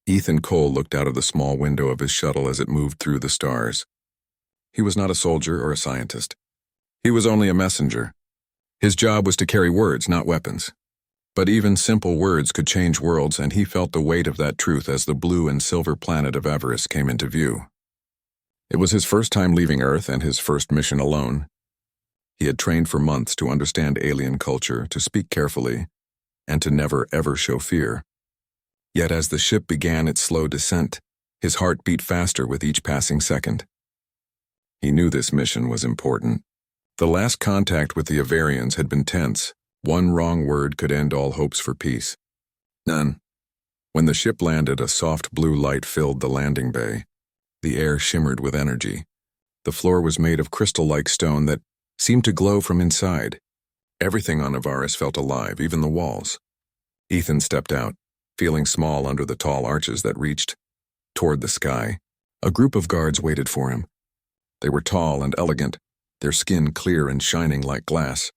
Ethan Cole looked out of the small window of his shuttle as it moved through the stars. He was not a soldier or a scientist. He was only a messenger. His job was to carry words, not weapons. But even simple words could change worlds, and he felt the weight of that truth as the blue and silver planet of Everest came into view. It was his first time leaving Earth and his first mission alone. He had trained for months to understand alien culture, to speak carefully, and to never ever show fear. Yet as the ship began its slow descent, his heart beat faster with each passing second. He knew this mission was important. The last contact with the Avarians had been tense. One wrong word could end all hopes for peace. None. When the ship landed, a soft blue light filled the landing bay. The air shimmered with energy. The floor was made of crystal-like stone that seemed to glow from inside. Everything on Avaris felt alive, even the walls. Ethan stepped out, feeling small under the tall arches that reached toward the sky. A group of guards waited for him. They were tall and elegant, their skin clear and shining like glass.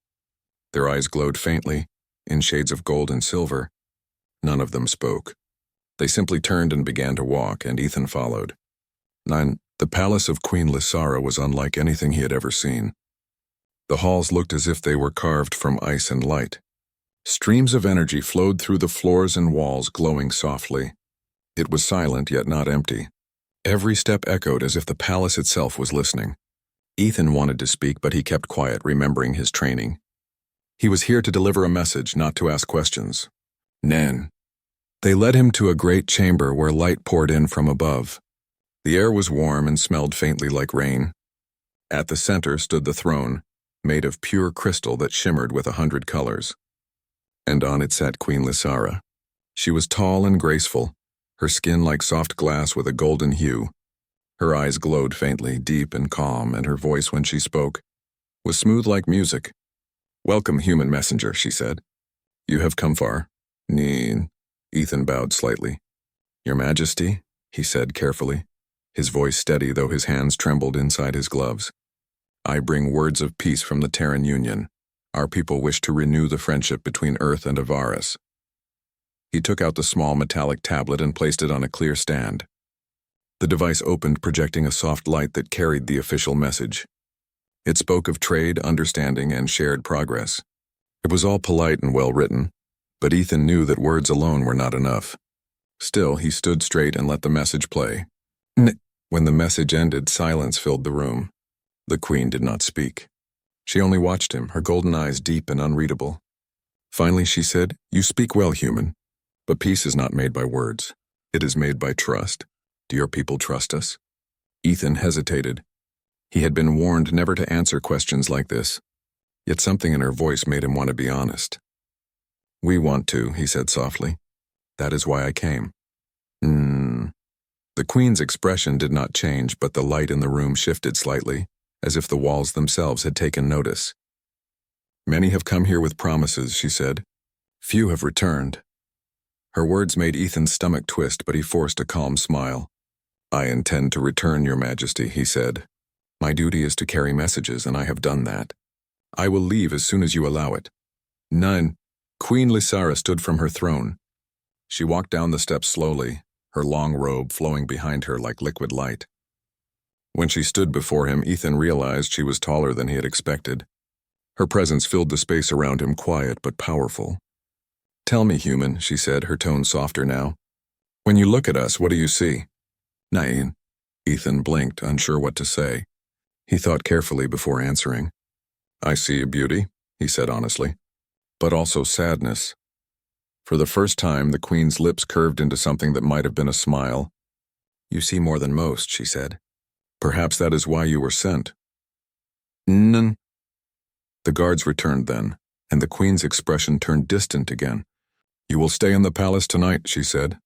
Their eyes glowed faintly, in shades of gold and silver. None of them spoke. They simply turned and began to walk, and Ethan followed. The palace of Queen Lysara was unlike anything he had ever seen. The halls looked as if they were carved from ice and light. Streams of energy flowed through the floors and walls, glowing softly. It was silent, yet not empty. Every step echoed as if the palace itself was listening. Ethan wanted to speak, but he kept quiet, remembering his training. He was here to deliver a message, not to ask questions. Nen. They led him to a great chamber where light poured in from above. The air was warm and smelled faintly like rain. At the center stood the throne, made of pure crystal that shimmered with 100 colors. And on it sat Queen Lysara. She was tall and graceful, her skin like soft glass with a golden hue. Her eyes glowed faintly, deep and calm, and her voice when she spoke was smooth like music. "Welcome, human messenger," she said. "You have come far." Neen. Ethan bowed slightly. "Your Majesty," he said carefully, his voice steady though his hands trembled inside his gloves. "I bring words of peace from the Terran Union. Our people wish to renew the friendship between Earth and Avaris." He took out the small metallic tablet and placed it on a clear stand. The device opened, projecting a soft light that carried the official message. It spoke of trade, understanding, and shared progress. It was all polite and well written, but Ethan knew that words alone were not enough. Still, he stood straight and let the message play. When the message ended, silence filled the room. The Queen did not speak. She only watched him, her golden eyes deep and unreadable. Finally she said, "You speak well, human, but peace is not made by words. It is made by trust. Do your people trust us?" Ethan hesitated. He had been warned never to answer questions like this, yet something in her voice made him want to be honest. "We want to," he said softly. "That is why I came." The Queen's expression did not change, but the light in the room shifted slightly, as if the walls themselves had taken notice. "Many have come here with promises," she said. "Few have returned." Her words made Ethan's stomach twist, but he forced a calm smile. "I intend to return, Your Majesty," he said. "My duty is to carry messages, and I have done that. I will leave as soon as you allow it." None. Queen Lysara stood from her throne. She walked down the steps slowly, her long robe flowing behind her like liquid light. When she stood before him, Ethan realized she was taller than he had expected. Her presence filled the space around him, quiet but powerful. "Tell me, human," she said, her tone softer now. "When you look at us, what do you see?" "Nain." Ethan blinked, unsure what to say. He thought carefully before answering. "I see a beauty," he said honestly, "but also sadness." For the first time, the Queen's lips curved into something that might have been a smile. "You see more than most," she said. "Perhaps that is why you were sent." "None." The guards returned then, and the Queen's expression turned distant again. "You will stay in the palace tonight," she said.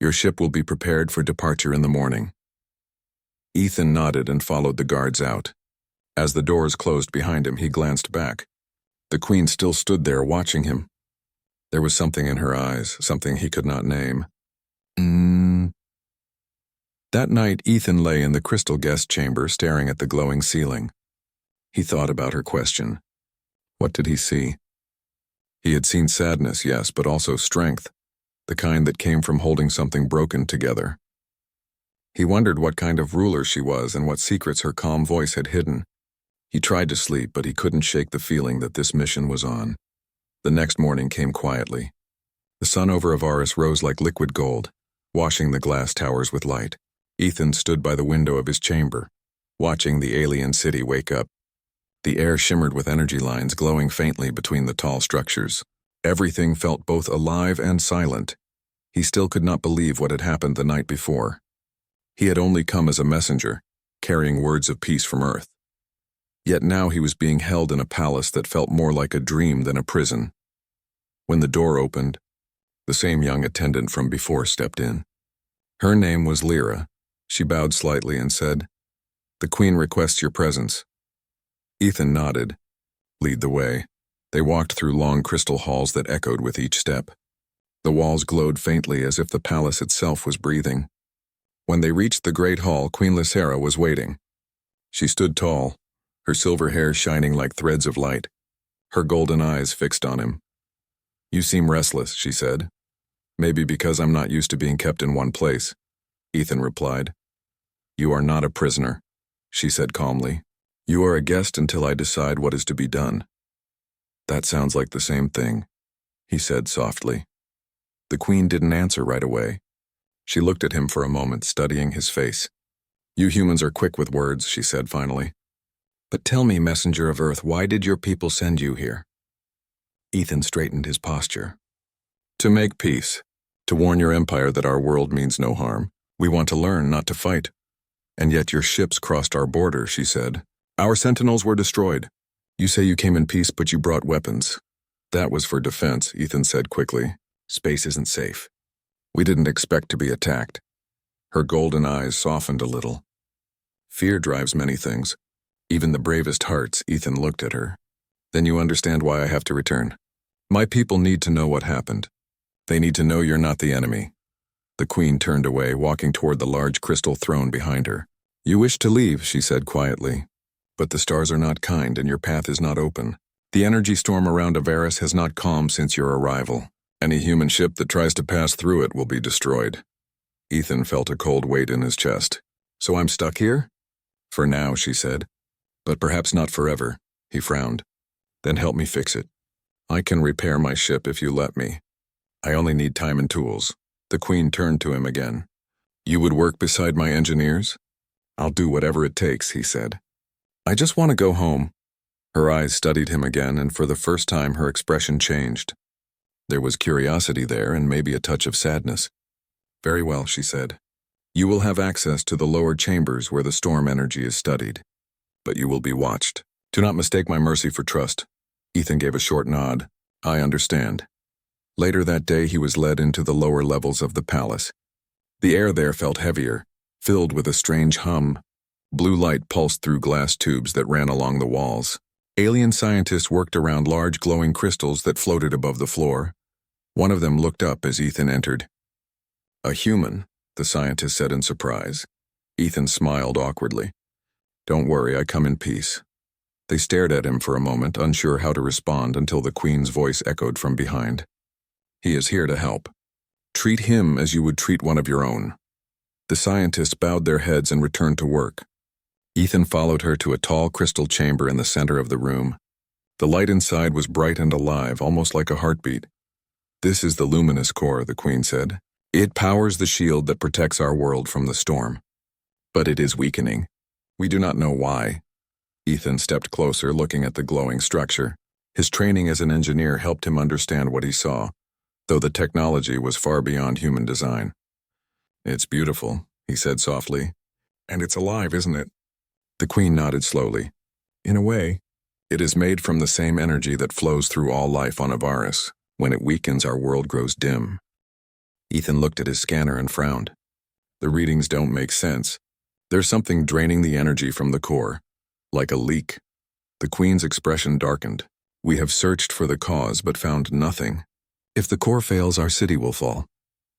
"Your ship will be prepared for departure in the morning." Ethan nodded and followed the guards out. As the doors closed behind him, he glanced back. The Queen still stood there, watching him. There was something in her eyes, something he could not name. That night, Ethan lay in the crystal guest chamber, staring at the glowing ceiling. He thought about her question. What did he see? He had seen sadness, yes, but also strength. the kind that came from holding something broken together. He wondered what kind of ruler she was and what secrets her calm voice had hidden. He tried to sleep, but he couldn't shake the feeling that this mission was on. The next morning came quietly. The sun over Avaris rose like liquid gold, washing the glass towers with light. Ethan stood by the window of his chamber, watching the alien city wake up. The air shimmered with energy lines glowing faintly between the tall structures. Everything felt both alive and silent. He still could not believe what had happened the night before. He had only come as a messenger, carrying words of peace from Earth. Yet now he was being held in a palace that felt more like a dream than a prison. When the door opened, the same young attendant from before stepped in. Her name was Lyra. She bowed slightly and said, "The Queen requests your presence." Ethan nodded. "Lead the way." They walked through long crystal halls that echoed with each step. The walls glowed faintly as if the palace itself was breathing. When they reached the great hall, Queen Lysera was waiting. She stood tall, her silver hair shining like threads of light, her golden eyes fixed on him. "You seem restless," she said. "Maybe because I'm not used to being kept in one place," Ethan replied. "You are not a prisoner," she said calmly. "You are a guest until I decide what is to be done." "That sounds like the same thing," he said softly. The Queen didn't answer right away. She looked at him for a moment, studying his face. "You humans are quick with words," she said finally. "But tell me, messenger of Earth, why did your people send you here?" Ethan straightened his posture. "To make peace. To warn your empire that our world means no harm. We want to learn, not to fight. And yet your ships crossed our border," she said. "Our sentinels were destroyed. You say you came in peace, but you brought weapons." "That was for defense," Ethan said quickly. "Space isn't safe. We didn't expect to be attacked." Her golden eyes softened a little. "Fear drives many things, even the bravest hearts." Ethan looked at her. "Then you understand why I have to return. My people need to know what happened. They need to know you're not the enemy." The Queen turned away, walking toward the large crystal throne behind her. "You wish to leave," she said quietly. "But the stars are not kind and your path is not open. The energy storm around Avaris has not calmed since your arrival. Any human ship that tries to pass through it will be destroyed." Ethan felt a cold weight in his chest. "So I'm stuck here?" "For now," she said. "But perhaps not forever." He frowned. "Then help me fix it. I can repair my ship if you let me. I only need time and tools." The Queen turned to him again. "You would work beside my engineers?" "I'll do whatever it takes," he said. "I just want to go home." Her eyes studied him again, and for the first time her expression changed. There was curiosity there and maybe a touch of sadness. "Very well," she said. "You will have access to the lower chambers where the storm energy is studied. But you will be watched. Do not mistake my mercy for trust." Ethan gave a short nod. "I understand." Later that day he was led into the lower levels of the palace. The air there felt heavier, filled with a strange hum. Blue light pulsed through glass tubes that ran along the walls. Alien scientists worked around large glowing crystals that floated above the floor. One of them looked up as Ethan entered. "A human," the scientist said in surprise. Ethan smiled awkwardly. "Don't worry, I come in peace." They stared at him for a moment, unsure how to respond, until the Queen's voice echoed from behind. "He is here to help. Treat him as you would treat one of your own." The scientists bowed their heads and returned to work. Ethan followed her to a tall crystal chamber in the center of the room. The light inside was bright and alive, almost like a heartbeat. "This is the luminous core," the Queen said. "It powers the shield that protects our world from the storm. But it is weakening. We do not know why." Ethan stepped closer, looking at the glowing structure. His training as an engineer helped him understand what he saw, though the technology was far beyond human design. "It's beautiful," he said softly. "And it's alive, isn't it?" The Queen nodded slowly. "In a way, it is made from the same energy that flows through all life on Avaris. When it weakens, our world grows dim." Ethan looked at his scanner and frowned. "The readings don't make sense. There's something draining the energy from the core, like a leak." The Queen's expression darkened. "We have searched for the cause but found nothing. If the core fails, our city will fall."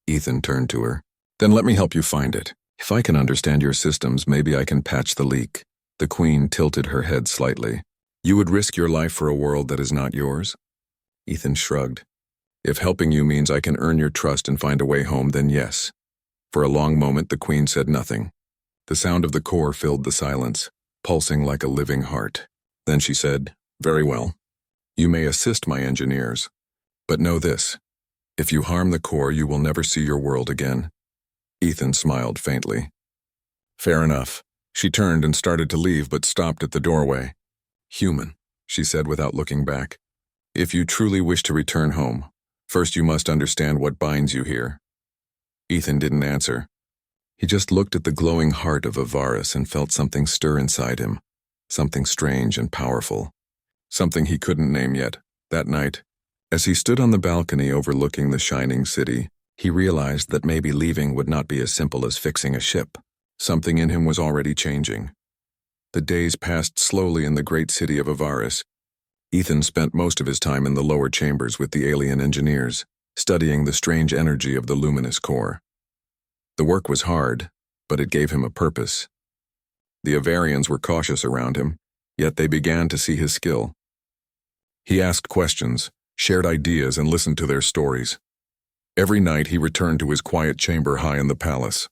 Ethan turned to her. "Then let me help you find it. If I can understand your systems, maybe I can patch the leak." The Queen tilted her head slightly. "You would risk your life for a world that is not yours?" Ethan shrugged. If helping you means I can earn your trust and find a way home, then yes. For a long moment, the Queen said nothing. The sound of the core filled the silence, pulsing like a living heart. Then she said, "Very well. You may assist my engineers. But know this. If you harm the core, you will never see your world again." Ethan smiled faintly. "Fair enough." She turned and started to leave, but stopped at the doorway. "Human," she said without looking back. "If you truly wish to return home, first you must understand what binds you here." Ethan didn't answer. He just looked at the glowing heart of Avaris and felt something stir inside him, something strange and powerful, something he couldn't name yet. That night, as he stood on the balcony overlooking the shining city, he realized that maybe leaving would not be as simple as fixing a ship. Something in him was already changing. The days passed slowly in the great city of Avaris. Ethan spent most of his time in the lower chambers with the alien engineers, studying the strange energy of the luminous core. The work was hard, but it gave him a purpose. The Avarians were cautious around him, yet they began to see his skill. He asked questions, shared ideas, and listened to their stories. Every night he returned to his quiet chamber high in the palace.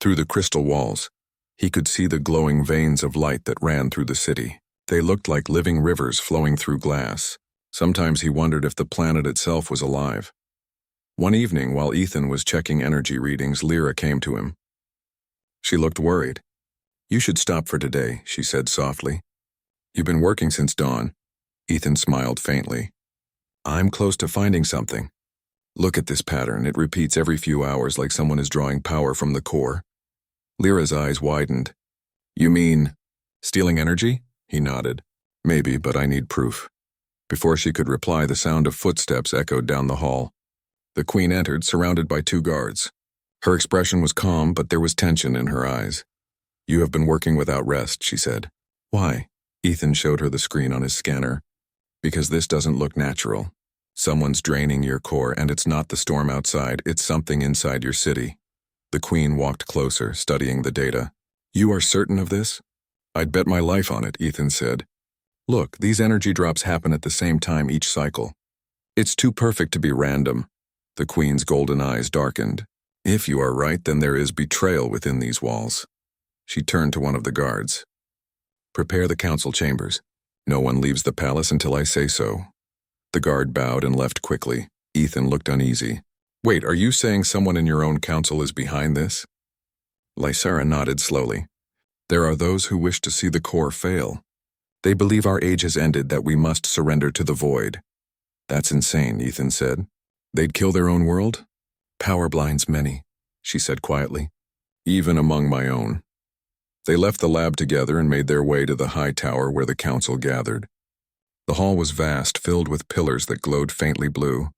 Through the crystal walls, he could see the glowing veins of light that ran through the city. They looked like living rivers flowing through glass. Sometimes he wondered if the planet itself was alive. One evening, while Ethan was checking energy readings, Lyra came to him. She looked worried. "You should stop for today," she said softly. "You've been working since dawn." Ethan smiled faintly. "I'm close to finding something. Look at this pattern. It repeats every few hours like someone is drawing power from the core." Lyra's eyes widened. "You mean stealing energy?" He nodded. "Maybe, but I need proof." Before she could reply, the sound of footsteps echoed down the hall. The Queen entered, surrounded by 2 guards. Her expression was calm, but there was tension in her eyes. "You have been working without rest," she said. "Why?" Ethan showed her the screen on his scanner. "Because this doesn't look natural. Someone's draining your core, and it's not the storm outside, it's something inside your city." The Queen walked closer, studying the data. "You are certain of this?" "I'd bet my life on it," Ethan said. "Look, these energy drops happen at the same time each cycle. It's too perfect to be random." The Queen's golden eyes darkened. "If you are right, then there is betrayal within these walls." She turned to one of the guards. "Prepare the council chambers. No one leaves the palace until I say so." The guard bowed and left quickly. Ethan looked uneasy. "Wait, are you saying someone in your own council is behind this?" Lysara nodded slowly. "There are those who wish to see the core fail. They believe our age has ended, that we must surrender to the void." "That's insane," Ethan said. "They'd kill their own world?" "Power blinds many," she said quietly. "Even among my own." They left the lab together and made their way to the high tower where the council gathered. The hall was vast, filled with pillars that glowed faintly blue.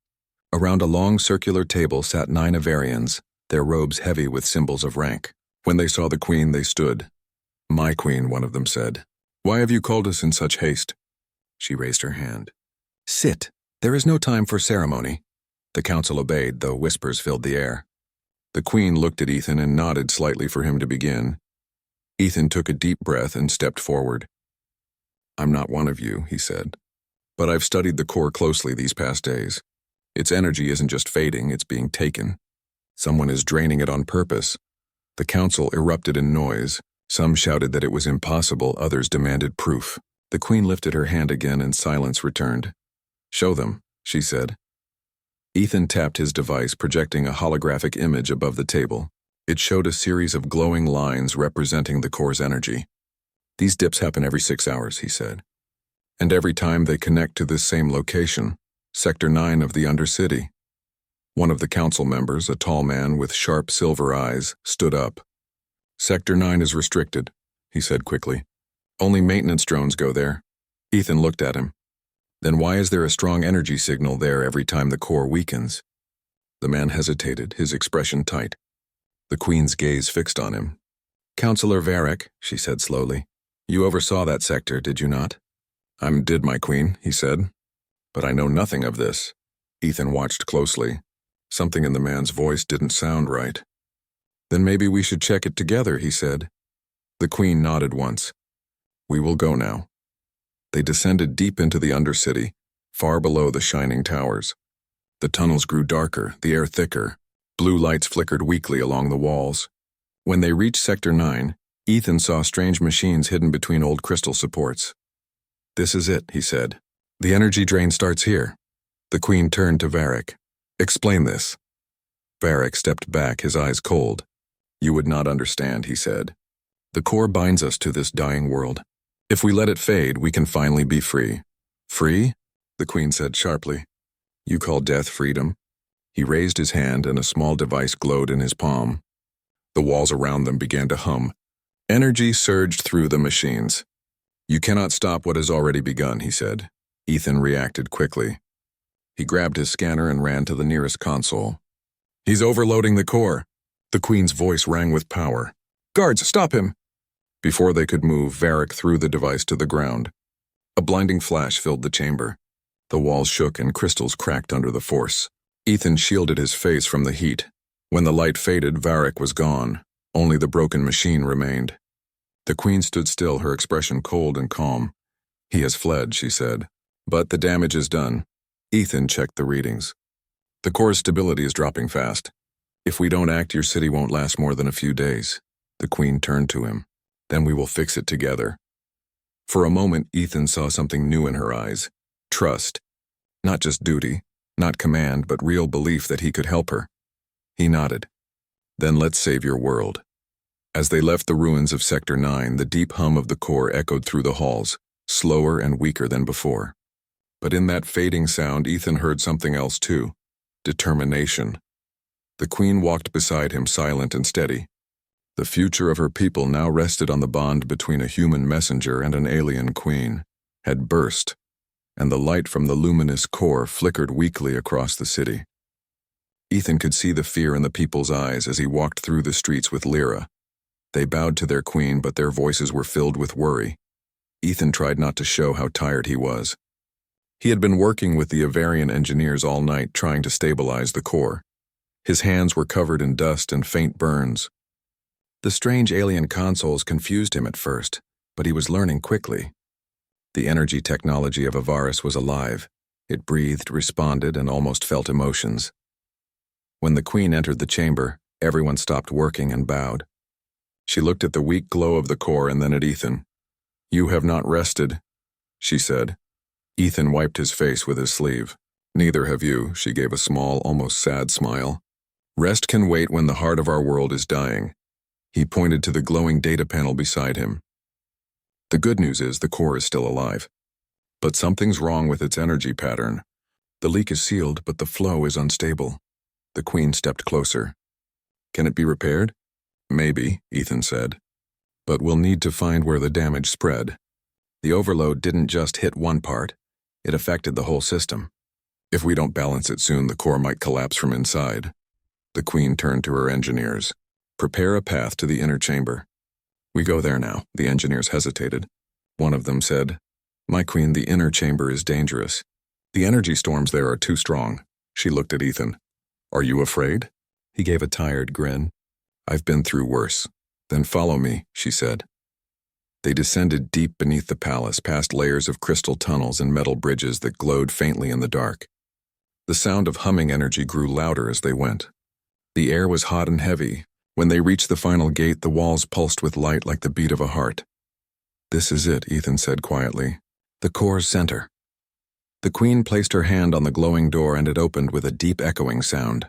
Around a long circular table sat 9 Avarians, their robes heavy with symbols of rank. When they saw the Queen, they stood. "My Queen," one of them said. "Why have you called us in such haste?" She raised her hand. "Sit. There is no time for ceremony." The council obeyed, though whispers filled the air. The Queen looked at Ethan and nodded slightly for him to begin. Ethan took a deep breath and stepped forward. "I'm not one of you," he said. "But I've studied the core closely these past days. Its energy isn't just fading, it's being taken. Someone is draining it on purpose." The council erupted in noise. Some shouted that it was impossible, others demanded proof. The Queen lifted her hand again and silence returned. "Show them," she said. Ethan tapped his device, projecting a holographic image above the table. It showed a series of glowing lines representing the core's energy. "These dips happen every 6 hours," he said. "And every time they connect to this same location, Sector 9 of the Undercity." One of the council members, a tall man with sharp silver eyes, stood up. "Sector 9 is restricted," he said quickly. "Only maintenance drones go there." Ethan looked at him. "Then why is there a strong energy signal there every time the core weakens?" The man hesitated, his expression tight. The Queen's gaze fixed on him. "Councillor Varric," she said slowly, "you oversaw that sector, did you not?" Did, my Queen," he said. "But I know nothing of this." Ethan watched closely. Something in the man's voice didn't sound right. "Then maybe we should check it together," he said. The Queen nodded once. "We will go now." They descended deep into the Undercity, far below the shining towers. The tunnels grew darker, the air thicker. Blue lights flickered weakly along the walls. When they reached Sector 9, Ethan saw strange machines hidden between old crystal supports. "This is it," he said. "The energy drain starts here." The Queen turned to Varric. "Explain this." Varric stepped back, his eyes cold. "You would not understand," he said. "The core binds us to this dying world. If we let it fade, we can finally be free." "Free?" the Queen said sharply. "You call death freedom?" He raised his hand and a small device glowed in his palm. The walls around them began to hum. Energy surged through the machines. "You cannot stop what has already begun," he said. Ethan reacted quickly. He grabbed his scanner and ran to the nearest console. "He's overloading the core." The Queen's voice rang with power. "Guards, stop him!" Before they could move, Varric threw the device to the ground. A blinding flash filled the chamber. The walls shook and crystals cracked under the force. Ethan shielded his face from the heat. When the light faded, Varric was gone. Only the broken machine remained. The Queen stood still, her expression cold and calm. "He has fled," she said. "But the damage is done." Ethan checked the readings. "The core's stability is dropping fast. If we don't act, your city won't last more than a few days." The Queen turned to him. "Then we will fix it together." For a moment, Ethan saw something new in her eyes. Trust. Not just duty, not command, but real belief that he could help her. He nodded. "Then let's save your world." As they left the ruins of Sector 9, the deep hum of the core echoed through the halls, slower and weaker than before. But in that fading sound, Ethan heard something else too. Determination. The Queen walked beside him, silent and steady. The future of her people now rested on the bond between a human messenger and an alien queen, had burst, and the light from the luminous core flickered weakly across the city. Ethan could see the fear in the people's eyes as he walked through the streets with Lyra. They bowed to their queen, but their voices were filled with worry. Ethan tried not to show how tired he was. He had been working with the Avarian engineers all night trying to stabilize the core. His hands were covered in dust and faint burns. The strange alien consoles confused him at first, but he was learning quickly. The energy technology of Avaris was alive. It breathed, responded, and almost felt emotions. When the Queen entered the chamber, everyone stopped working and bowed. She looked at the weak glow of the core and then at Ethan. "You have not rested," she said. Ethan wiped his face with his sleeve. "Neither have you," she gave a small, almost sad smile. "Rest can wait when the heart of our world is dying." He pointed to the glowing data panel beside him. "The good news is the core is still alive. But something's wrong with its energy pattern. The leak is sealed, but the flow is unstable." The Queen stepped closer. "Can it be repaired?" "Maybe," Ethan said. "But we'll need to find where the damage spread. The overload didn't just hit one part. It affected the whole system. If we don't balance it soon, the core might collapse from inside." The Queen turned to her engineers. "Prepare a path to the inner chamber." "We go there now." The engineers hesitated. One of them said, "My Queen, the inner chamber is dangerous. The energy storms there are too strong." She looked at Ethan. "Are you afraid?" He gave a tired grin. "I've been through worse." "Then follow me," she said. They descended deep beneath the palace, past layers of crystal tunnels and metal bridges that glowed faintly in the dark. The sound of humming energy grew louder as they went. The air was hot and heavy. When they reached the final gate, the walls pulsed with light like the beat of a heart. "This is it," Ethan said quietly. "The core's center." The Queen placed her hand on the glowing door and it opened with a deep echoing sound.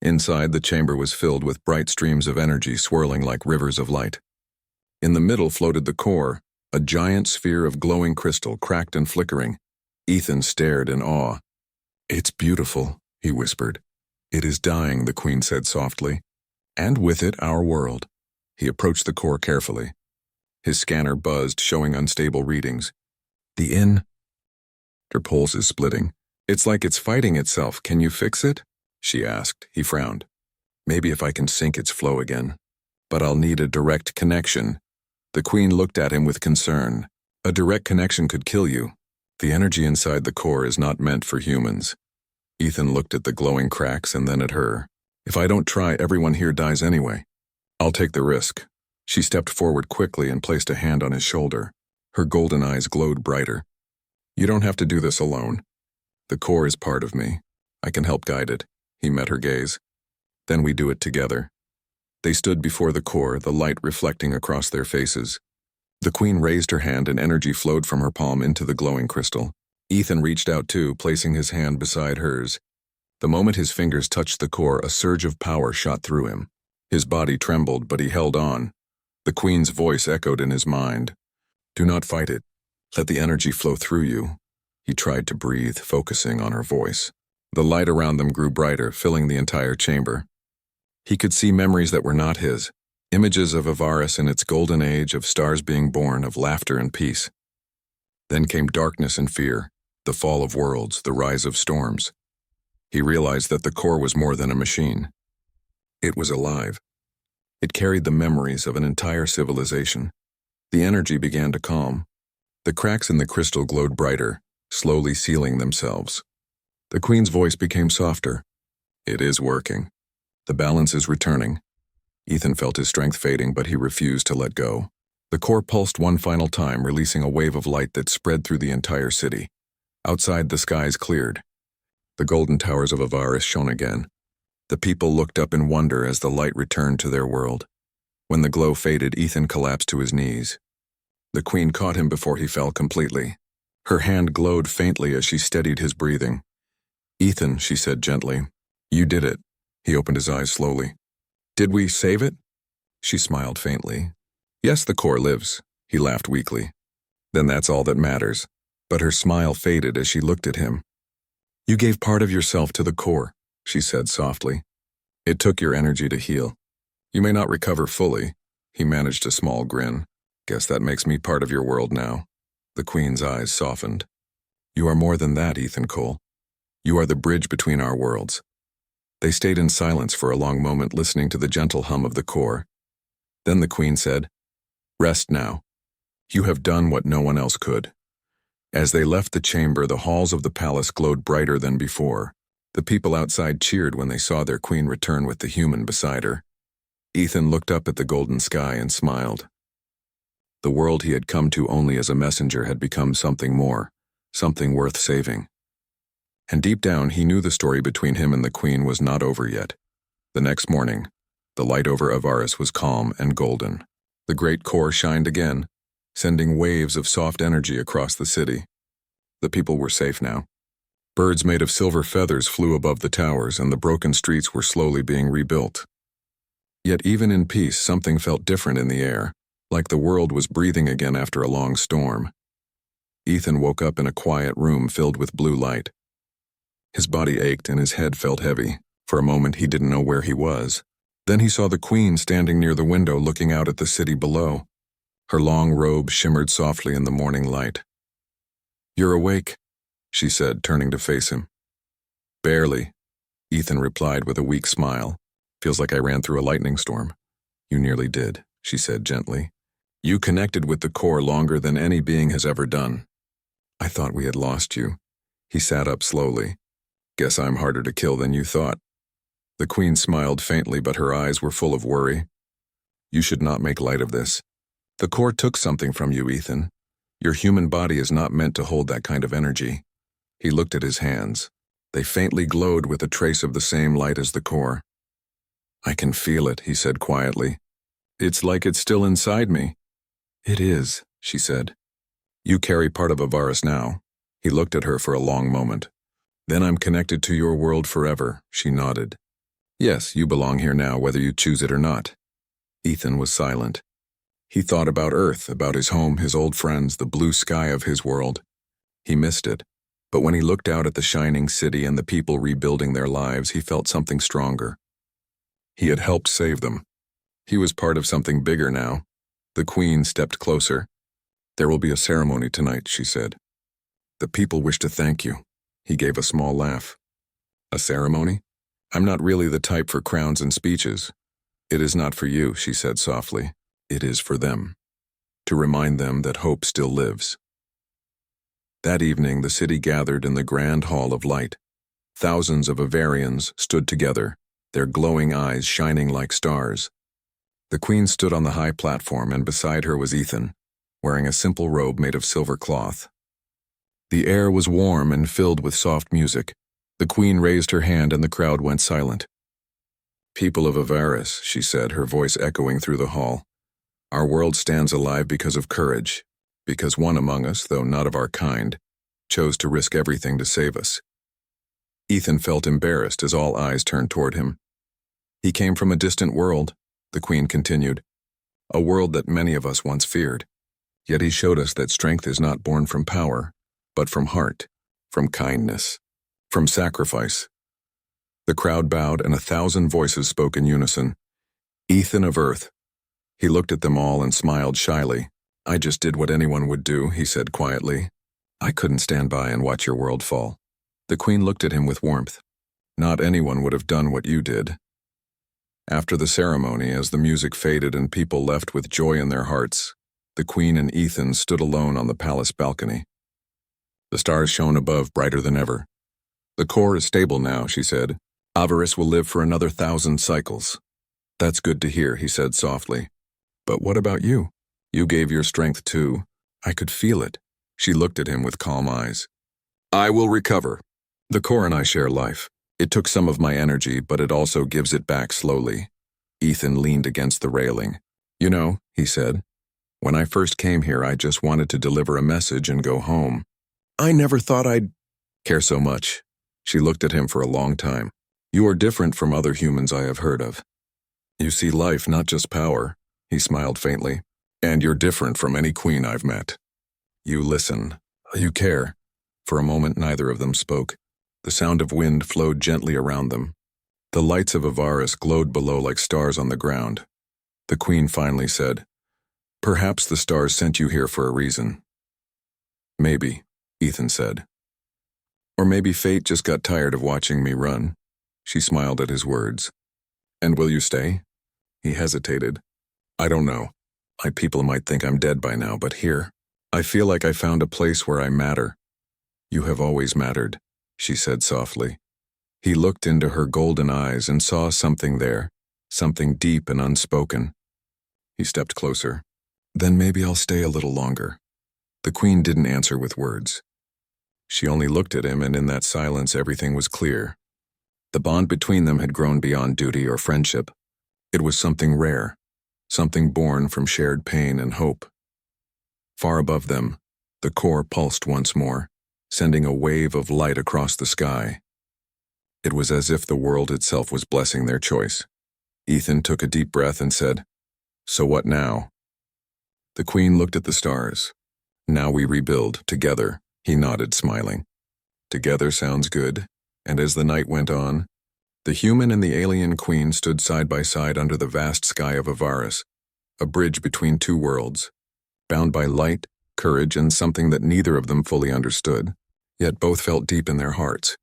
Inside, the chamber was filled with bright streams of energy swirling like rivers of light. In the middle floated the core, a giant sphere of glowing crystal, cracked and flickering. Ethan stared in awe. "It's beautiful," he whispered. "It is dying," the Queen said softly. "And with it, our world." He approached the core carefully. His scanner buzzed, showing unstable readings. "The inn?" Her pulse is splitting. "It's like it's fighting itself. Can you fix it?" she asked. He frowned. "Maybe if I can sync its flow again. But I'll need a direct connection." The Queen looked at him with concern. "A direct connection could kill you. The energy inside the core is not meant for humans." Ethan looked at the glowing cracks and then at her. "If I don't try, everyone here dies anyway. I'll take the risk." She stepped forward quickly and placed a hand on his shoulder. Her golden eyes glowed brighter. "You don't have to do this alone. The core is part of me. I can help guide it. He met her gaze. Then we do it together. They stood before the core, the light reflecting across their faces. The queen raised her hand and energy flowed from her palm into the glowing crystal. Ethan reached out too, placing his hand beside hers. The moment his fingers touched the core, a surge of power shot through him. His body trembled, but he held on. The queen's voice echoed in his mind. Do not fight it. Let the energy flow through you. He tried to breathe, focusing on her voice. The light around them grew brighter, filling the entire chamber. He could see memories that were not his, images of Avaris in its golden age, of stars being born, of laughter and peace. Then came darkness and fear, the fall of worlds, the rise of storms. He realized that the core was more than a machine. It was alive. It carried the memories of an entire civilization. The energy began to calm. The cracks in the crystal glowed brighter, slowly sealing themselves. The queen's voice became softer. It is working. The balance is returning. Ethan felt his strength fading, but he refused to let go. The core pulsed one final time, releasing a wave of light that spread through the entire city. Outside, the skies cleared. The golden towers of Avaris shone again. The people looked up in wonder as the light returned to their world. When the glow faded, Ethan collapsed to his knees. The queen caught him before he fell completely. Her hand glowed faintly as she steadied his breathing. Ethan, she said gently, you did it. He opened his eyes slowly. Did we save it? She smiled faintly. Yes, the core lives. He laughed weakly. Then that's all that matters. But her smile faded as she looked at him. You gave part of yourself to the core, she said softly. It took your energy to heal. You may not recover fully. He managed a small grin. Guess that makes me part of your world now. The queen's eyes softened. You are more than that, Ethan Cole. You are the bridge between our worlds. They stayed in silence for a long moment, listening to the gentle hum of the core. Then the queen said, Rest now. You have done what no one else could. As they left the chamber, the halls of the palace glowed brighter than before. The people outside cheered when they saw their queen return with the human beside her. Ethan looked up at the golden sky and smiled. The world he had come to only as a messenger had become something more, something worth saving. And deep down, he knew the story between him and the queen was not over yet. The next morning, the light over Avaris was calm and golden. The great core shined again, sending waves of soft energy across the city. The people were safe now. Birds made of silver feathers flew above the towers, and the broken streets were slowly being rebuilt. Yet even in peace, something felt different in the air, like the world was breathing again after a long storm. Ethan woke up in a quiet room filled with blue light. His body ached and his head felt heavy. For a moment, he didn't know where he was. Then he saw the queen standing near the window looking out at the city below. Her long robe shimmered softly in the morning light. You're awake, she said, turning to face him. Barely, Ethan replied with a weak smile. Feels like I ran through a lightning storm. You nearly did, she said gently. You connected with the core longer than any being has ever done. I thought we had lost you. He sat up slowly. Guess I'm harder to kill than you thought. The queen smiled faintly, but her eyes were full of worry. You should not make light of this. The core took something from you, Ethan. Your human body is not meant to hold that kind of energy. He looked at his hands. They faintly glowed with a trace of the same light as the core. I can feel it, he said quietly. It's like it's still inside me. It is, she said. You carry part of Avaris now. He looked at her for a long moment. Then I'm connected to your world forever, she nodded. Yes, you belong here now, whether you choose it or not. Ethan was silent. He thought about Earth, about his home, his old friends, the blue sky of his world. He missed it, but when he looked out at the shining city and the people rebuilding their lives, he felt something stronger. He had helped save them. He was part of something bigger now. The queen stepped closer. There will be a ceremony tonight, she said. The people wish to thank you. He gave a small laugh. A ceremony? I'm not really the type for crowns and speeches. It is not for you, she said softly. It is for them. To remind them that hope still lives. That evening, the city gathered in the grand hall of light. Thousands of Avarians stood together, their glowing eyes shining like stars. The queen stood on the high platform, and beside her was Ethan, wearing a simple robe made of silver cloth. The air was warm and filled with soft music. The queen raised her hand and the crowd went silent. People of Avaris, she said, her voice echoing through the hall. Our world stands alive because of courage, because one among us, though not of our kind, chose to risk everything to save us. Ethan felt embarrassed as all eyes turned toward him. He came from a distant world, the queen continued, a world that many of us once feared. Yet he showed us that strength is not born from power, but from heart, from kindness, from sacrifice. The crowd bowed and 1,000 voices spoke in unison. Ethan of Earth. He looked at them all and smiled shyly. I just did what anyone would do, he said quietly. I couldn't stand by and watch your world fall. The queen looked at him with warmth. Not anyone would have done what you did. After the ceremony, as the music faded and people left with joy in their hearts, the queen and Ethan stood alone on the palace balcony. The stars shone above, brighter than ever. The core is stable now, she said. Avaris will live for another 1,000 cycles. That's good to hear, he said softly. But what about you? You gave your strength too. I could feel it. She looked at him with calm eyes. I will recover. The core and I share life. It took some of my energy, but it also gives it back slowly. Ethan leaned against the railing. You know, he said, when I first came here, I just wanted to deliver a message and go home. I never thought I'd care so much. She looked at him for a long time. You are different from other humans I have heard of. You see life, not just power, he smiled faintly. And you're different from any queen I've met. You listen. You care. For a moment, neither of them spoke. The sound of wind flowed gently around them. The lights of Avaris glowed below like stars on the ground. The queen finally said, Perhaps the stars sent you here for a reason. Maybe, Ethan said. Or maybe fate just got tired of watching me run. She smiled at his words. And will you stay? He hesitated. I don't know. My people might think I'm dead by now, but here, I feel like I found a place where I matter. You have always mattered, she said softly. He looked into her golden eyes and saw something there, something deep and unspoken. He stepped closer. Then maybe I'll stay a little longer. The queen didn't answer with words. She only looked at him, and in that silence everything was clear. The bond between them had grown beyond duty or friendship. It was something rare, something born from shared pain and hope. Far above them, the core pulsed once more, sending a wave of light across the sky. It was as if the world itself was blessing their choice. Ethan took a deep breath and said, So what now? The queen looked at the stars. Now we rebuild, together, he nodded, smiling. Together sounds good, and as the night went on, the human and the alien queen stood side by side under the vast sky of Avaris, a bridge between two worlds, bound by light, courage, and something that neither of them fully understood, yet both felt deep in their hearts.